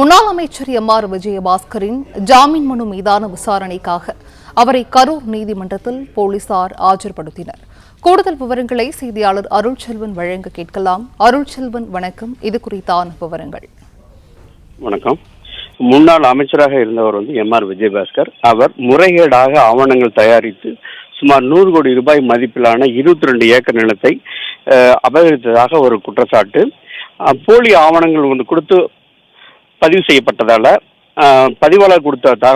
முன்னாள் அமைச்சர் எம்.ஆர். விஜயபாஸ்கரின் ஜாமீன் மனு மீதான விசாரணைக்காக அவரை கரூர் நீதிமன்றத்தில் போலீசார் ஆஜர்படுத்தினர். கூடுதல் விவரங்களை செய்தியாளர் அருள்செல்வன் வழங்க கேட்கலாம். அருள்செல்வன், வணக்கம். இது குறித்தான விவரங்கள். வணக்கம். முன்னாள் அமைச்சராக இருந்தவர் எம்.ஆர். விஜயபாஸ்கர். அவர் முறைகேடாக ஆவணங்கள் தயாரித்து சுமார் 100 கோடி ரூபாய் மதிப்பிலான 22 ஏக்கர் நிலத்தை அபகரித்ததாக ஒரு குற்றச்சாட்டு. போலி ஆவணங்கள் கொடுத்து பதிவு செய்யப்பட்டதால பதிவாளர் கொடுத்த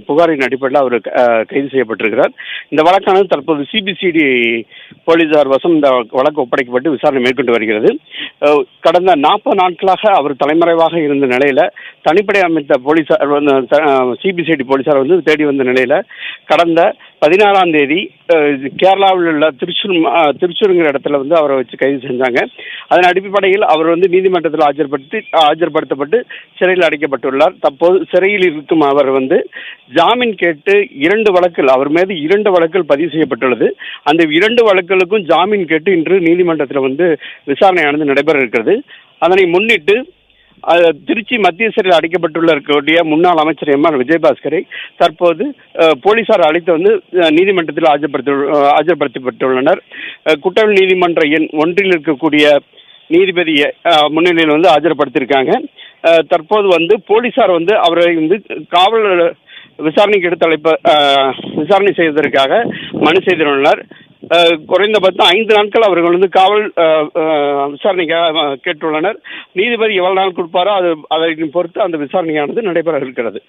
புகாரின் அடிப்படையில் அவர் கைது செய்யப்பட்டிருக்கிறார். இந்த வழக்கானது தற்போது சிபிசிடி போலீசார் வசம் இந்த வழக்கு ஒப்படைக்கப்பட்டு விசாரணை மேற்கொண்டு வருகிறது. கடந்த 40 நாட்களாக அவர் தலைமறைவாக இருந்த நிலையில தனிப்படை அமைத்த போலீசார் சிபிசிடி போலீசார் தேடி வந்த நிலையில கடந்த 16ஆம் தேதி கேரளாவில் உள்ள திருச்சூருங்கிற இடத்துல அவரை வச்சு கைது செஞ்சாங்க. அதன் அடிப்படையில் அவர் நீதிமன்றத்தில் ஆஜர்படுத்தப்பட்டு சிறையில் அடைக்கப்பட்டுள்ளார். தற்போது சிறையில் இருக்கும் அவர் ஜாமீன் கேட்டு 2 வழக்குகள் அவர் மீது 2 வழக்குகள் பதிவு செய்யப்பட்டுள்ளது. அந்த 2 வழக்குகளுக்கும் ஜாமீன் கேட்டு இன்று நீதிமன்றத்தில் விசாரணையானது நடைபெற இருக்கிறது. அதனை முன்னிட்டு திருச்சி மத்திய சிறையில் அடைக்கப்பட்டுள்ள முன்னாள் அமைச்சர் எம்.ஆர். விஜயபாஸ்கரை தற்போது போலீசார் அழைத்து நீதிமன்றத்தில் ஆஜர்படுத்தப்பட்டுள்ளனர். குற்றவியல் நீதிமன்ற எண் 1 இருக்கக்கூடிய நீதிபதி முன்னிலையில் ஆஜர்படுத்தியிருக்காங்க. தற்போது போலீசார் அவரை காவல் விசாரணைக்கு எடுத்து விசாரணை செய்வதற்காக மனு செய்துள்ளனர். குறைந்தபட்சம் 5 நாட்கள் அவர்கள் காவல் விசாரணைக்காக கேட்டுள்ளனர். நீதிபதி எவ்வளவு நாள் கொடுப்பாரோ அதை பொறுத்து அந்த விசாரணையானது நடைபெற இருக்கிறது.